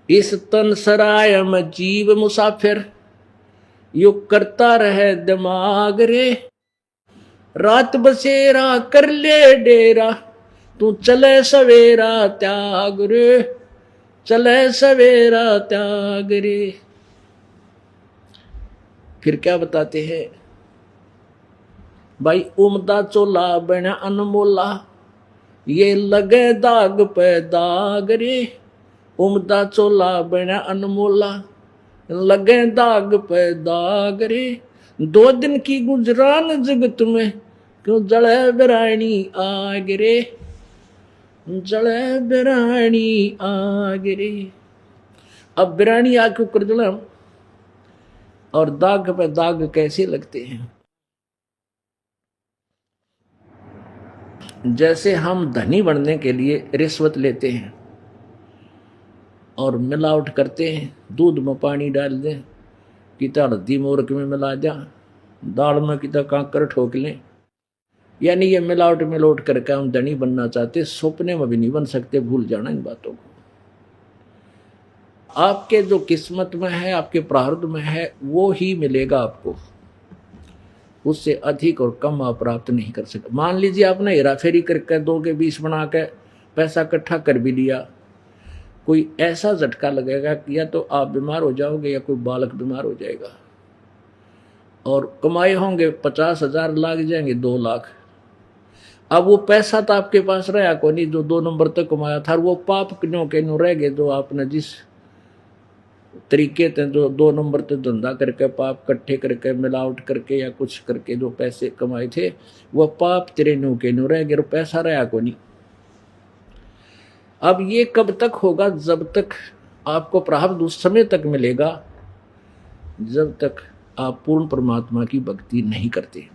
इस तन सराय में जीव मुसाफिर, यो करता रहे दिमाग रे। रात बसेरा कर ले डेरा, तू चले सवेरा त्याग रे, चले सवेरा त्याग रे। फिर क्या बताते हैं भाई, उमदा चोला बना अनमोला, ये लगे दाग पे दाग रे। उमदा चोला बना अनमोला, लगे दाग पे दाग रे। 2 दिन की गुजरान जगत में, क्यों जले बिरानी आग रे, जले बिरानी आग रे। अब बिरानी आग को कर जला, और दाग पे दाग कैसे लगते हैं। जैसे हम धनी बनने के लिए रिश्वत लेते हैं और मिलावट करते हैं, दूध में पानी डाल दें, किता हल्दी मोरक में मिला दें, दाल में किता कांकर ठोक लें, यानी ये मिलावट मिलोट करके हम धनी बनना चाहते, सपने में भी नहीं बन सकते। भूल जाना इन बातों को। आपके जो किस्मत में है, आपके प्रारब्ध में है, वो ही मिलेगा आपको, उससे अधिक और कम आप प्राप्त नहीं कर सकते। मान लीजिए आपने हेरा फेरी करके 2 के 20 बना के पैसा इकट्ठा कर भी लिया, कोई ऐसा झटका लगेगा कि या तो आप बीमार हो जाओगे या कोई बालक बीमार हो जाएगा, और कमाए होंगे 50,000, लाग जाएंगे 2 लाख। अब वो पैसा तो आपके पास रहा को नहीं जो 2 नंबर तक कमाया था, वो पाप क्यों के रह गए जो आपने जिस तरीके से जो 2 नंबर तक धंधा करके पाप इकट्ठे करके मिलावट करके या कुछ करके जो पैसे कमाए थे, वो पाप तेरे नो के नो रह गए, पैसा रहा को नहीं। अब ये कब तक होगा, जब तक आपको प्रारब्ध उस समय तक मिलेगा जब तक आप पूर्ण परमात्मा की भक्ति नहीं करते।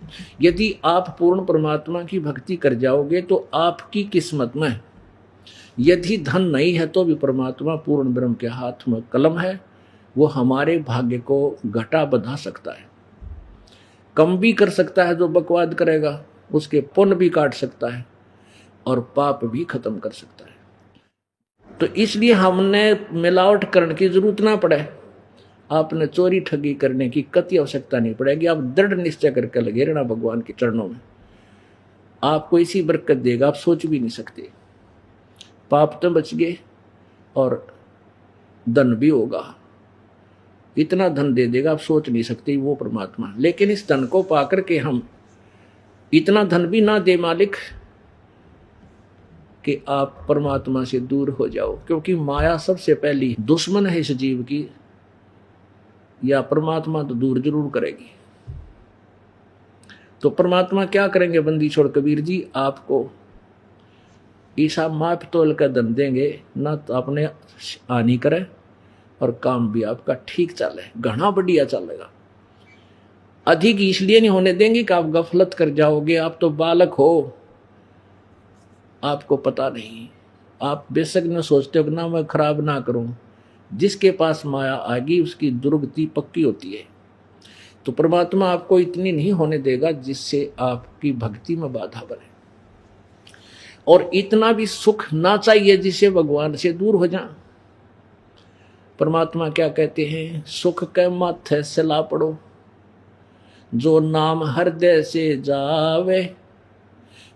यदि आप पूर्ण परमात्मा की भक्ति कर जाओगे तो आपकी किस्मत में यदि धन नहीं है तो भी परमात्मा पूर्ण ब्रह्म के हाथ में कलम है, वो हमारे भाग्य को घटा बढ़ा सकता है, कम भी कर सकता है। जो बकवाद करेगा उसके पुण्य भी काट सकता है और पाप भी खत्म कर सकता है। तो इसलिए हमने मिलावट करने की जरूरत ना पड़े, आपने चोरी ठगी करने की कति आवश्यकता नहीं पड़ेगी। आप दृढ़ निश्चय करके लगे रहना भगवान के चरणों में, आपको इसी बरकत देगा, आप सोच भी नहीं सकते। पाप तो बच गए और धन भी होगा, इतना धन दे देगा आप सोच नहीं सकते वो परमात्मा। लेकिन इस धन को पाकर के हम इतना धन भी ना दे मालिक कि आप परमात्मा से दूर हो जाओ, क्योंकि माया सबसे पहली दुश्मन है इस जीव की, या परमात्मा तो दूर जरूर करेगी। तो परमात्मा क्या करेंगे बंदी छोड़ कबीर जी, आपको ईसा माप तोल का धन देंगे, ना तो आपने हानि करे और काम भी आपका ठीक चले, घना बढ़िया चलेगा। अधिक इसलिए नहीं होने देंगे कि आप गफलत कर जाओगे। आप तो बालक हो, आपको पता नहीं, आप बेशक न सोचते हो ना मैं खराब ना करूं। जिसके पास माया आएगी उसकी दुर्गति पक्की होती है। तो परमात्मा आपको इतनी नहीं होने देगा जिससे आपकी भक्ति में बाधा बने, और इतना भी सुख ना चाहिए जिससे भगवान से दूर हो जाए। परमात्मा क्या कहते हैं, सुख के माथे सिला पड़ो, जो नाम हृदय से जावे,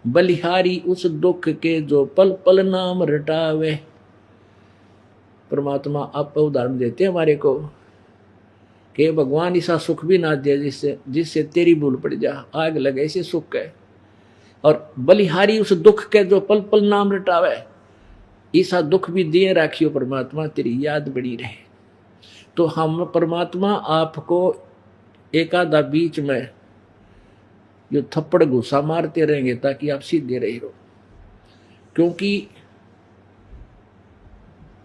बलिहारी उस दुख के जो पल पल नाम रटावे। परमात्मा आप उदाहरण देते हैं हमारे को कि भगवान ऐसा सुख भी ना दे जिससे तेरी भूल पड़ जा, आग लगे ऐसे सुख है। और बलिहारी उस दुख के जो पल पल नाम रटावे, ऐसा दुख भी दिए राखियो परमात्मा, तेरी याद बनी रहे। तो हम परमात्मा आपको एक आधा बीच में जो थप्पड़ घुसा मारते रहेंगे ताकि आप सीधे रहे हो, क्योंकि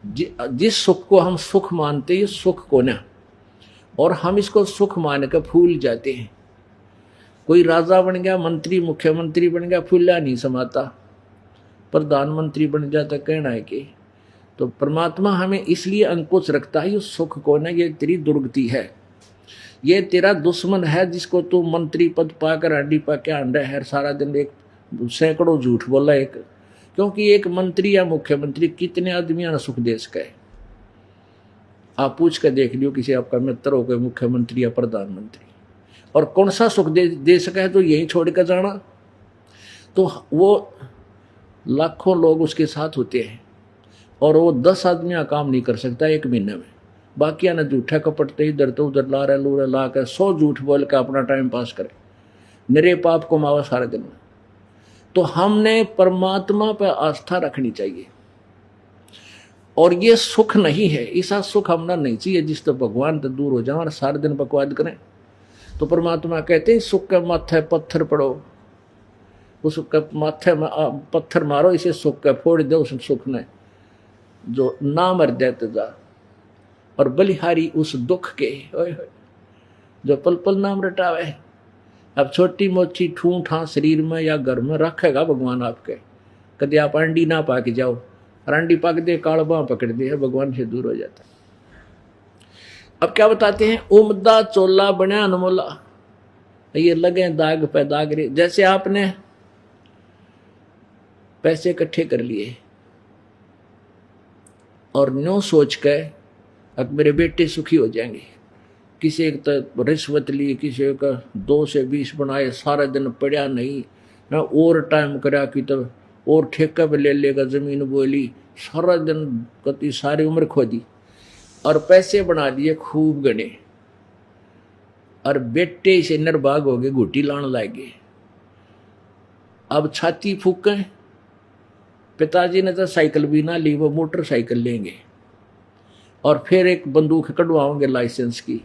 जिस सुख को हम सुख मानते हैं सुख को ना, और हम इसको सुख मान कर भूल जाते हैं। कोई राजा बन गया, मंत्री मुख्यमंत्री बन गया, फूला नहीं समाता, प्रधानमंत्री बन जाता, कहना है कि। तो परमात्मा हमें इसलिए अंकुश रखता है, ये सुख को ना, ये तेरी दुर्गति है, ये तेरा दुश्मन है जिसको तू मंत्री पद पाकर हड्डी पा के अंडा है, सारा दिन एक सैकड़ों झूठ बोला एक, क्योंकि एक मंत्री या मुख्यमंत्री कितने आदमियों ने सुख दे सके। आप पूछ कर देख लियो किसी आपका मित्र हो गए मुख्यमंत्री या प्रधानमंत्री, और कौन सा सुख दे सका है तो यही छोड़ कर जाना। तो वो लाखों लोग उसके साथ होते हैं और वो 10 आदमी का काम नहीं कर सकता एक महीने में। बाकी ने झूठा कपटते इधर तो उधर ला रहे लूरे ला कर 100 झूठ बोल के अपना टाइम पास करे, निरे पाप को मावा सारे दिन में। तो हमने परमात्मा पर आस्था रखनी चाहिए, और ये सुख नहीं है, ऐसा सुख हमने नहीं चाहिए जिस तो भगवान तो दूर हो जाए और सारे दिन बकवाद करें। तो परमात्मा कहते हैं सुख के माथे पत्थर पड़ो, उस माथे में पत्थर मारो, इसे सुख के फोड़ दो उस सुख ने जो नाम हृदय जा, और बलिहारी उस दुख के जो पल पल नाम रटावे। अब छोटी मोटी ठूं ठा शरीर में या घर में रखेगा भगवान आपके, कभी आप अंडी ना पाक जाओ, अंडी पाक दे काल बाँ पकड़ दे, भगवान से दूर हो जाता। अब क्या बताते हैं, उमदा चोला बना अनमोला, ये लगे दाग पे दाग रे। जैसे आपने पैसे इकट्ठे कर लिए और न्यो सोच के अब मेरे बेटे सुखी हो जाएंगे, किसी एक तो रिश्वत ली, किसी एक 2 से 20 बनाए, सारा दिन पढ़ा नहीं, और टाइम करा कि तो और ठेका पे ले लेगा जमीन बोली, सारा दिन कति सारी उम्र खो दी और पैसे बना दिए खूब गणे, और बेटे से निर्भाग हो गए, घुटी लाने लागे। अब छाती फूकें, पिताजी ने तो साइकिल भी ना ली, वो मोटरसाइकिल लेंगे और फिर एक बंदूक कटवाओगे लाइसेंस की,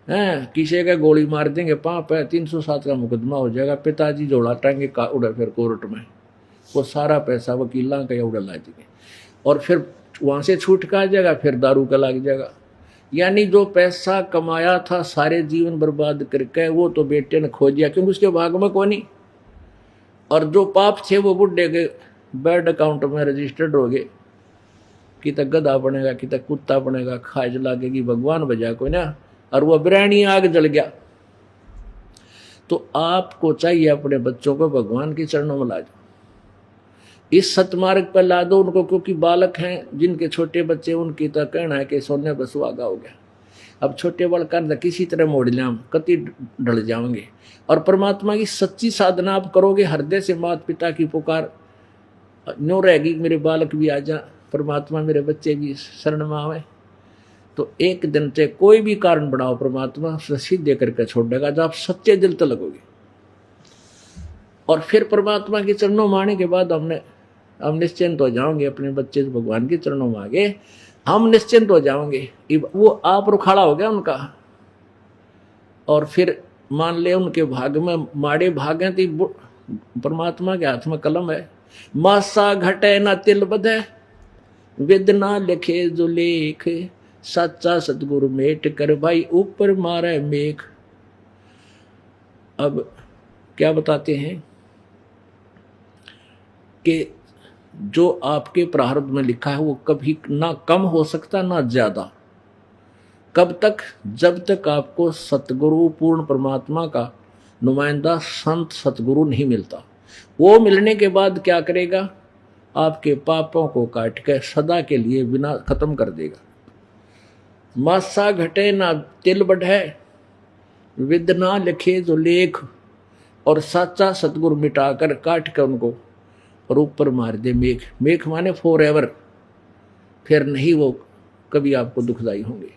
हैं किसी का गोली मार देंगे, पाप है 307 का मुकदमा हो जाएगा, पिताजी जोड़ा टांगे का उड़ा फिर कोर्ट में, वो सारा पैसा वकीलों का उड़ा ला देंगे और फिर वहाँ से छूट का आ जाएगा, फिर दारू का लग जाएगा। यानी जो पैसा कमाया था सारे जीवन बर्बाद करके वो तो बेटे ने खो दिया, क्योंकि उसके भाग में कोई नहीं, और जो पाप थे वो बुढ़े के बैंक अकाउंट में रजिस्टर्ड हो गए, कि तक गधा बनेगा कि तक कुत्ता बनेगा, खाज लागेगी भगवान बजा कोई ना, और वो बिरानी आग जल गया। तो आपको चाहिए अपने बच्चों को भगवान के चरणों में ला दो, इस सतमार्ग पर ला दो उनको, क्योंकि बालक हैं जिनके छोटे बच्चे, उनकी तो कहना है कि सोने पर सुहागा हो गया। अब छोटे बालक किसी तरह मोड़ लिया कति ढल जाओगे, और परमात्मा की सच्ची साधना आप करोगे, हृदय से माता पिता की पुकार न्यो रहेगी, मेरे बालक भी आ जा, परमात्मा मेरे बच्चे भी शरण में आवे, तो एक दिन से कोई भी कारण बनाओ परमात्मा सीधे करके छोड़ देगा, जब आप सच्चे दिल तो लगोगे। और फिर परमात्मा के चरणों में आने के बाद हम निश्चिंत हो जाओगे, अपने बच्चे भगवान के चरणों में आगे हम निश्चिंत हो जाओगे, वो आप रुखाड़ा हो गया उनका। और फिर मान ले उनके भाग में माड़े भाग हैं तो परमात्मा के हाथ में कलम है, मासा घटे ना तिल बधे, विद ना लिखे जो लेख, सच्चा सतगुरु मेट कर भाई ऊपर मारे मेघ। अब क्या बताते हैं कि जो आपके प्रारब्ध में लिखा है वो कभी ना कम हो सकता ना ज्यादा। कब तक? जब तक आपको सतगुरु पूर्ण परमात्मा का नुमाइंदा संत सतगुरु नहीं मिलता। वो मिलने के बाद क्या करेगा? आपके पापों को काट के सदा के लिए बिना खत्म कर देगा। मासा घटे ना तिल बढ़े, विद ना लिखे जो लेख, और साचा सतगुरु मिटाकर काट कर उनको और ऊपर मार दे मेघ। मेघ माने फॉर एवर, फिर नहीं वो कभी आपको दुखदाई होंगे।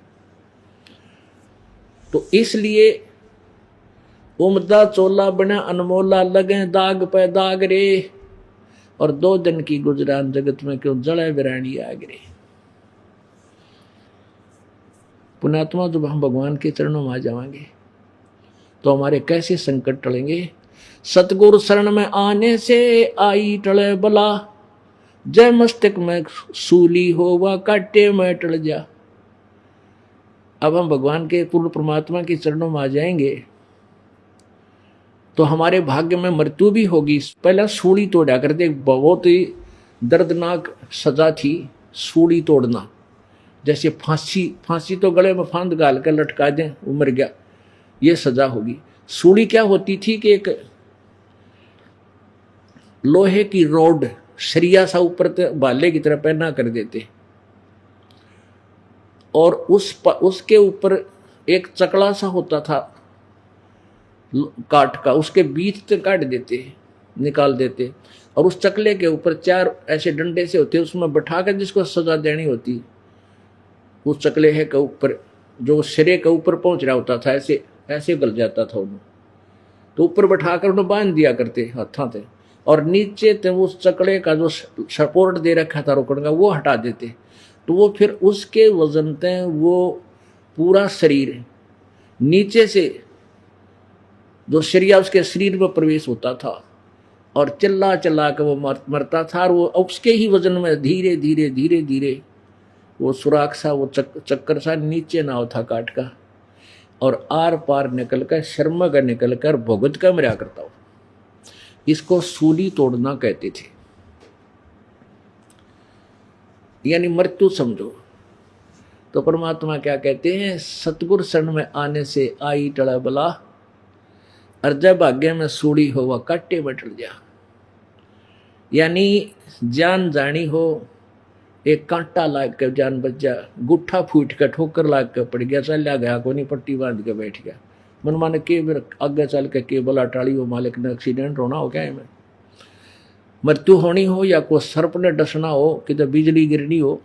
तो इसलिए उमदा चोला बना अनमोला, लगे दाग पे दाग रे, और 2 दिन की गुजरान जगत में क्यों जड़े बिरानी आग रे। पुण्यात्मा जब हम भगवान के चरणों में आ जाएंगे तो हमारे कैसे संकट टलेंगे। सतगुरु शरण में आने से आई टले बला, जय मस्तक में सूली हो व काटे में टल जा। अब हम भगवान के पूर्ण परमात्मा के चरणों में आ जाएंगे तो हमारे भाग्य में मृत्यु भी होगी। पहले सूली तोड़ा करते, बहुत ही दर्दनाक सजा थी सूली तोड़ना। जैसे फांसी तो गले में फांद गाल कर लटका दें, वो मर गया, ये सजा होगी। सूली क्या होती थी कि एक लोहे की रोड सरिया सा ऊपर भाले की तरह पहना कर देते, और उसके ऊपर एक चकला सा होता था काट का, उसके बीच से काट देते, निकाल देते, और उस चकले के ऊपर 4 ऐसे डंडे से होते, उसमें बैठा कर जिसको सजा देनी होती, उस चकले है के ऊपर जो सिरे के ऊपर पहुंच रहा होता था, ऐसे ऐसे गल जाता था उन्हें, तो ऊपर बैठाकर उन्हें बांध दिया करते हाथों से, और नीचे ते उस चकले का जो सपोर्ट दे रखा था रोकड़ का वो हटा देते, तो वो फिर उसके वजन से वो पूरा शरीर नीचे से जो शरिया उसके शरीर में प्रवेश होता था, और चिल्ला चिल्ला कर वो मरता था, और वो उसके ही वजन में धीरे धीरे धीरे धीरे वो सुराख सा, वो चक्कर सा नीचे नाव था काट का, और आर पार निकल कर शर्मा का निकल कर भुगत का मरा करता हो। इसको सूली तोड़ना कहते थे, यानी मृत्यु समझो। तो परमात्मा क्या कहते हैं, सतगुर शरण में आने से आई टड़ा बला, अर्जा भाग्य में सूड़ी हो वह काटे बैठ जा। यानी जान जानी हो, एक कांटा लाग कर जान बच जा, गुट्ठा फूट कर ठोकर लाग कर पड़ गया, चलिया गया को नहीं, पट्टी बांध के बैठ गया, मन माने के आगे चल के केबल अटाड़ी हो, मालिक ने एक्सीडेंट होना हो, क्या है मृत्यु होनी हो, या कोई सर्प ने डसना हो, कि तो बिजली गिरनी हो,